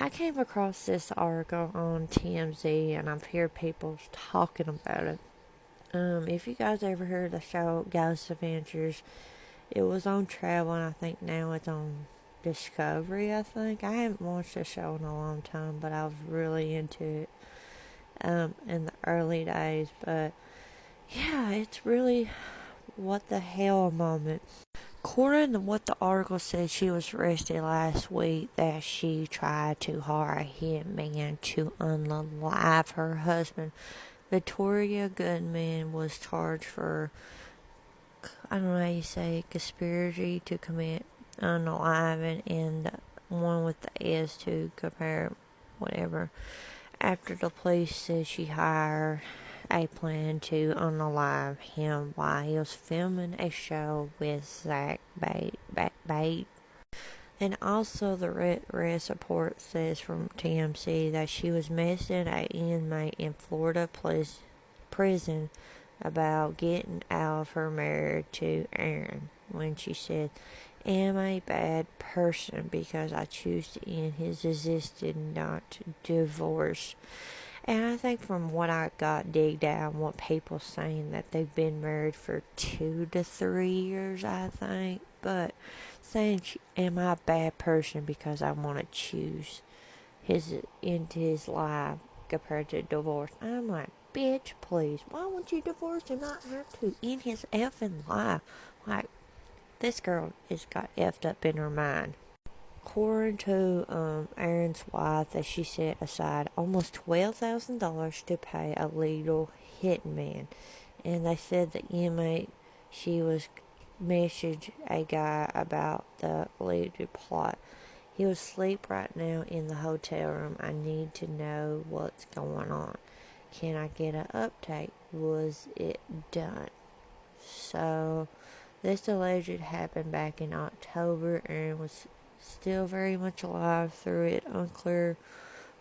I came across this article on TMZ and I've heard people talking about it. If you guys ever heard the show Ghost Adventures, it was on Travel and I think now it's on Discovery, I think. I haven't watched the show in a long time, but I was really into it in the early days. But yeah, it's really what the hell moment. According to what the article said, she was arrested last week that she tried to hire a hitman to unalive her husband. Victoria Goodman was charged for, I don't know how you say, conspiracy to commit unaliving, and the one with the S to compare whatever. After the police said she hired a plan to unalive him while he was filming a show with Zach Bate. And also the arrest report says from TMC that she was messaging an inmate in Florida prison about getting out of her marriage to Aaron when she said, "Am a bad person because I choose to end his existence, not divorce." And I think from what I got digged out, what people saying that they've been married for 2 to 3 years, I think. But saying, "Am I a bad person because I want to choose into his life compared to divorce?" I'm like, bitch, please. Why would you divorce and not have to end his effing life? Like, this girl has got effed up in her mind. According to Aaron's wife, that she set aside almost $12,000 to pay a legal hitman, and they said the inmate she was messaged a guy about the legal plot. "He was asleep right now in the hotel room. I need to know what's going on. Can I get an update? Was it done?" So, this alleged happened back in October and was still very much alive through it. Unclear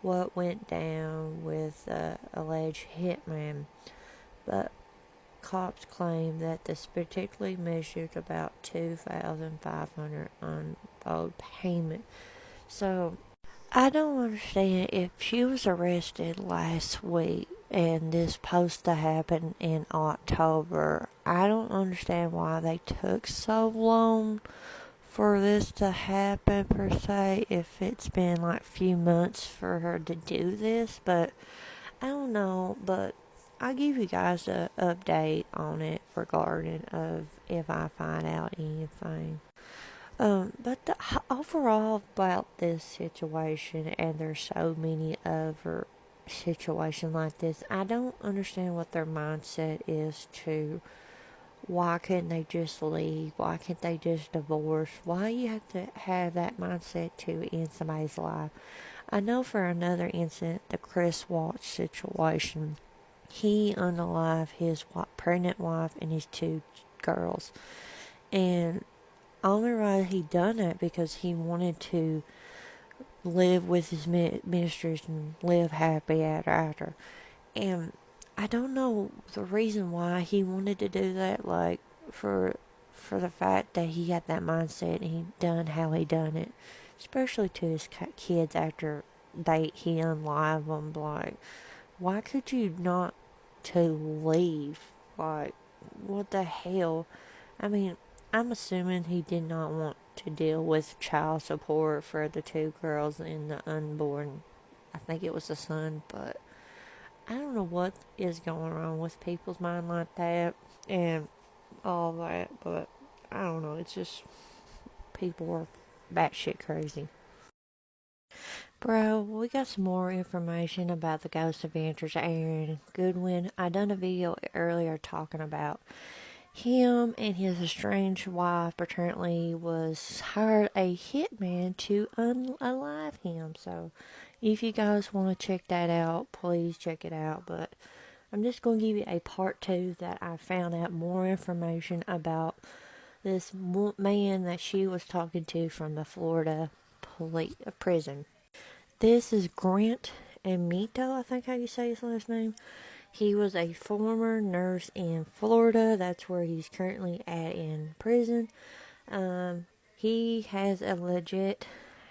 what went down with the alleged hitman, but cops claim that this particularly measured about $2,500 unfold payment. So I don't understand, if she was arrested last week and this supposed to happen in October, I don't understand why they took so long for this to happen per se, if it's been like a few months for her to do this. But I don't know, but I'll give you guys an update on it regarding of if I find out anything. But the overall about this situation, and there's so many other situations like this, I don't understand what their mindset is to, why couldn't they just leave? Why can't they just divorce? Why you have to have that mindset to end somebody's life? I know for another incident, the Chris Watts situation, he unalived his pregnant wife and his 2 girls. And only reason he done it because he wanted to live with his mistress and live happy ever after. And I don't know the reason why he wanted to do that, like for the fact that he had that mindset and he done how he done it, especially to his kids after he unlived them. Like, why could you not to leave? Like, what the hell? I mean, I'm assuming he did not want to deal with child support for the 2 girls and the unborn, I think it was a son, but I don't know what is going on with people's mind like that and all that, but I don't know. It's just people are batshit crazy. Bro, we got some more information about the Ghost Adventures Aaron Goodwin. I done a video earlier talking about him and his estranged wife apparently was hired a hitman to unalive him. So if you guys want to check that out, please check it out. But I'm just going to give you a part 2 that I found out more information about this man that she was talking to from the Florida prison. This is Grant Amito, I think how you say his last name. He was a former nurse in Florida. That's where he's currently at in prison. He has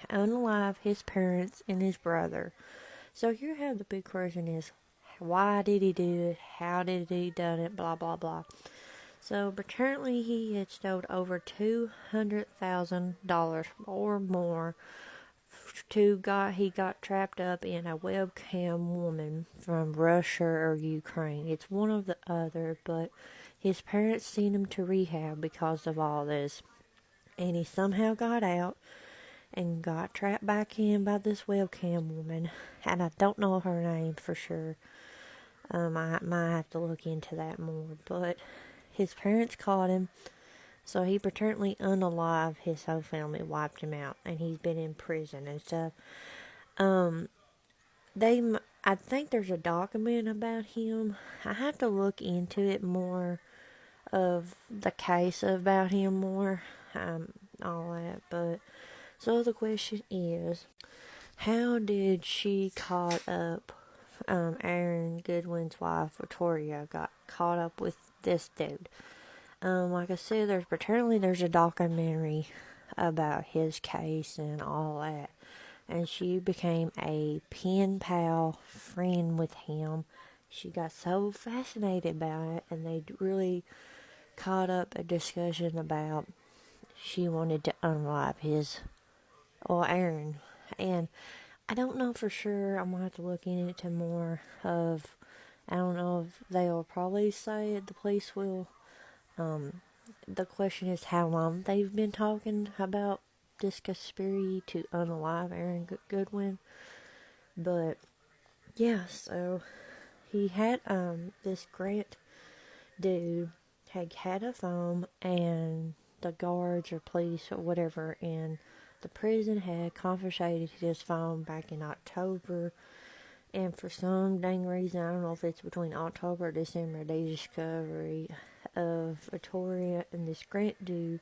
unalive his parents and his brother. So here how the big question is, why did he do it? How did he done it? Blah, blah, blah. So apparently he had stole over $200,000 or more. He got trapped up in a webcam woman from Russia or Ukraine. It's one or the other, but his parents sent him to rehab because of all this. And he somehow got out and got trapped back in by this webcam woman. And I don't know her name for sure. I might have to look into that more. But his parents caught him. So he paternally unalived his whole family, wiped him out. And he's been in prison and stuff. I think there's a document about him. I have to look into it more, of the case about him more, all that. But so the question is, how did she caught up? Aaron Goodwin's wife, Victoria, got caught up with this dude. Like I said, there's a documentary about his case and all that. And she became a pen pal friend with him. She got so fascinated by it, and they really caught up a discussion about she wanted to unalive Aaron. And I don't know for sure. I'm gonna have to look into more of. I don't know if they'll probably say it. The police will. The question is how long they've been talking about this conspiracy to unalive Aaron Goodwin. But yeah, so he had this Grant dude had a phone, and the guards or police or whatever in the prison had confiscated his phone back in October. And for some dang reason, I don't know if it's between October or December, they discovery of Victoria and this Grant dude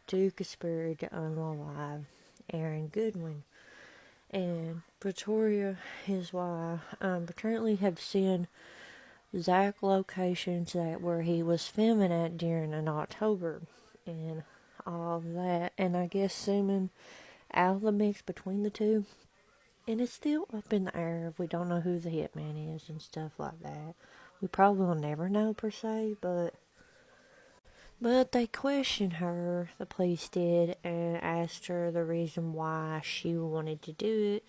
to conspire to unalive Aaron Goodwin. And Victoria, his wife, apparently have seen Zach locations where he was filming at during in October and all of that. And I guess zooming out of the mix between the two. And it's still up in the air if we don't know who the hitman is and stuff like that. We probably will never know per se, but they questioned her, the police did, and asked her the reason why she wanted to do it.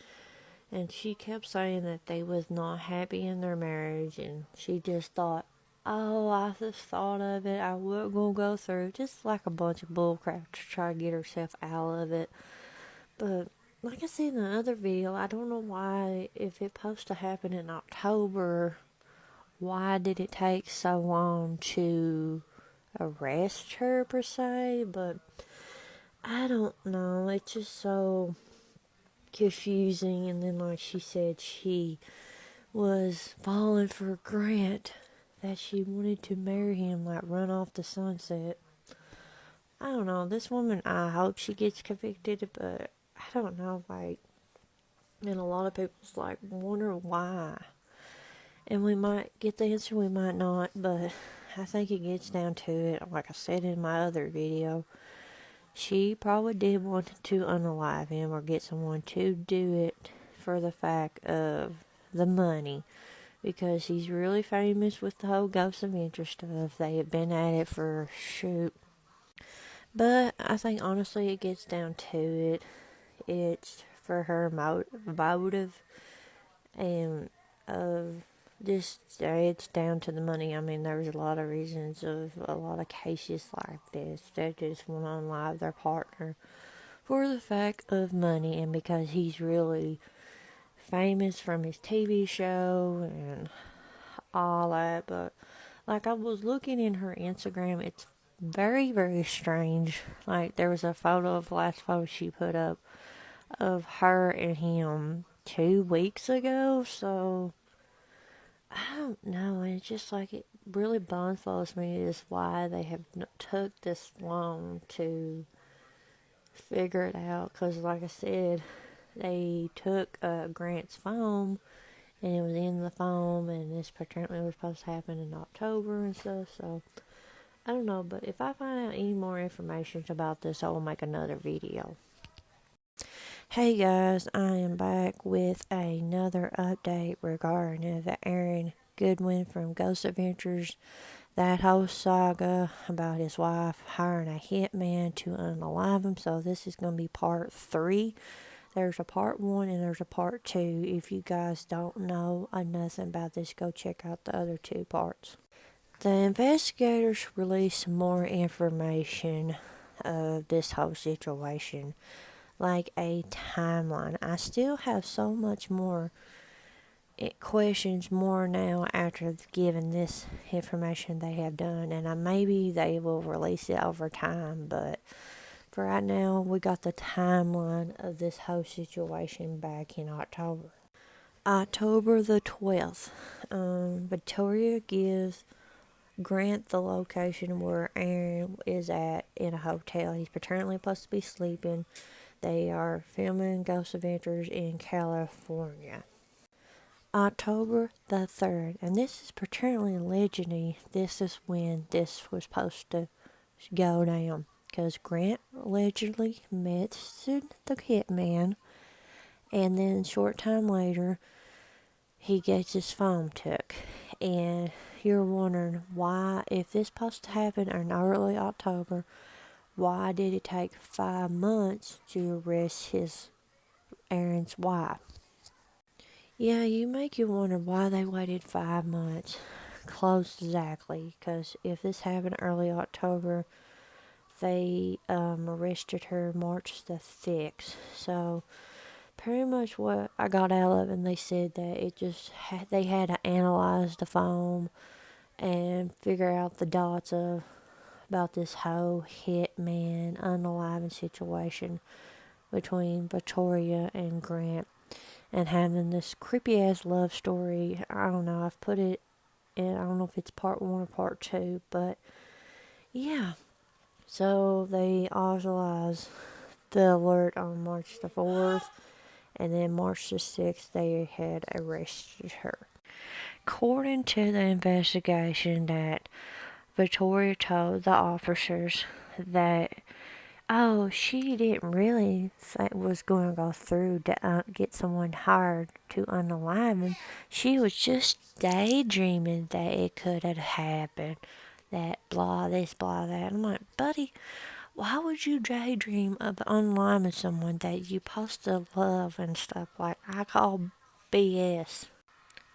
And she kept saying that they was not happy in their marriage, and she just thought, oh, I just thought of it, I wasn't gonna go through. Just like a bunch of bullcrap to try to get herself out of it. But like I said in the other video, I don't know why, if it supposed to happen in October, why did it take so long to arrest her per se? But I don't know, it's just so confusing. And then like she said, she was falling for Grant, that she wanted to marry him, like run off the sunset. I don't know, this woman, I hope she gets convicted, but I don't know, like, and a lot of people's like wonder why. And we might get the answer, we might not, but I think it gets down to it, like I said in my other video, she probably did want to unalive him or get someone to do it for the fact of the money. Because he's really famous with the whole Ghost Adventure stuff. They have been at it for shoot. But I think honestly it gets down to it. It's for her motive, and it's down to the money. I mean, there's a lot of reasons of a lot of cases like this. They just want to unalive their partner for the fact of money, and because he's really famous from his TV show and all that. But like, I was looking in her Instagram, it's very, very strange. Like, there was a photo of the last photo she put up of her and him 2 weeks ago. So I don't know. It's just like, it really bumfuzzles me is why they have took this long to figure it out. Because like I said, they took Grant's phone, and it was in the phone, and this apparently was supposed to happen in October and stuff. So I don't know, but if I find out any more information about this, I will make another video. Hey guys, I am back with another update regarding the Aaron Goodwin from Ghost Adventures. That whole saga about his wife hiring a hitman to unalive him. So this is going to be part 3. There's a part 1 and there's a part 2. If you guys don't know nothing about this, go check out the other 2 parts. The investigators released some more information of this whole situation, like a timeline. I still have so much more questions more now after giving this information they have done, and maybe they will release it over time, but for right now we got the timeline of this whole situation back in October the 12th. Victoria gives Grant the location where Aaron is at in a hotel. He's apparently supposed to be sleeping. They are filming Ghost Adventures in California. October the 3rd, and this is paternally allegedly, this is when this was supposed to go down. Because Grant allegedly met the hitman, and then a short time later, he gets his phone took. And you're wondering why, if this supposed to happen in early October, why did it take 5 months to arrest Aaron's wife? Yeah, you make you wonder why they waited 5 months. Close exactly, because if this happened early October, they arrested her March the 6th. So pretty much what I got out of it, and they said that it just they had to analyze the phone and figure out the dots of about this whole hitman unaliving situation between Victoria and Grant, and having this creepy ass love story. I don't know, I've put it in, I don't know if it's part 1 or part 2, but yeah. So they authorized the alert on March the 4th, and then March the 6th they had arrested her. According to the investigation, that Victoria told the officers that, she didn't really think was going to go through to get someone hired to unalive him. She was just daydreaming that it could have happened. That blah, this, blah, that. I'm like, buddy, why would you daydream of unaliving someone that you supposed to love and stuff? Like, I call BS.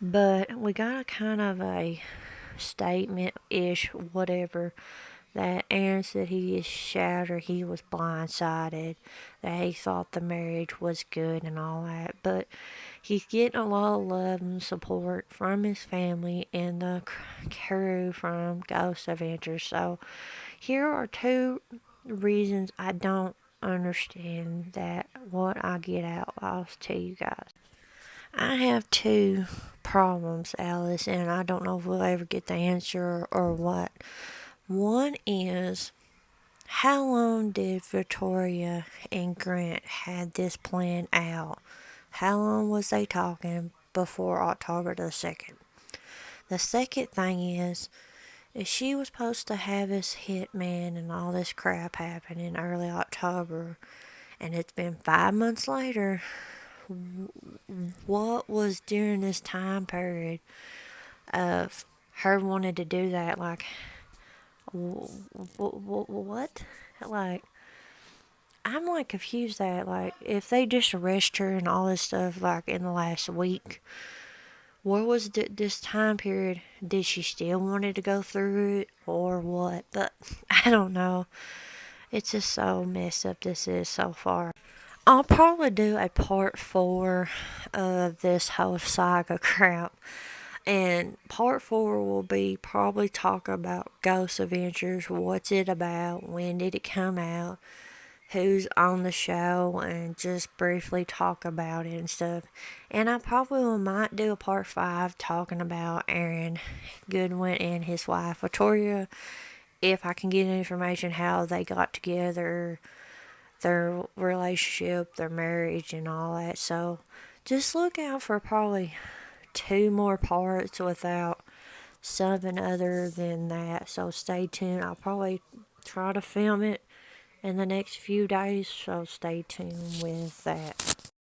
But we got a kind of a statement-ish, whatever, that Aaron said he is shattered, he was blindsided, that he thought the marriage was good and all that, but he's getting a lot of love and support from his family and the crew from Ghost Adventures. So here are 2 reasons I don't understand that what I get out of to you guys. I have 2 problems, Alice, and I don't know if we'll ever get the answer or what. One is, how long did Victoria and Grant had this plan out? How long was they talking before October the 2nd? The second thing is, if she was supposed to have this hitman and all this crap happen in early October, and it's been 5 months later, what was during this time period of her wanting to do that? Like, what? Like, I'm like confused that, like, if they just arrest her and all this stuff like in the last week, where was this time period? Did she still wanted to go through it or what? But I don't know. It's just so messed up this is so far. I'll probably do a part 4 of this whole saga crap. And part 4 will be probably talk about Ghost Adventures. What's it about? When did it come out? Who's on the show? And just briefly talk about it and stuff. And I probably might do a part 5 talking about Aaron Goodwin and his wife Victoria. If I can get information how they got together, their relationship, their marriage, and all that. So just look out for probably 2 more parts without something other than that. So stay tuned. I'll probably try to film it in the next few days, so stay tuned with that.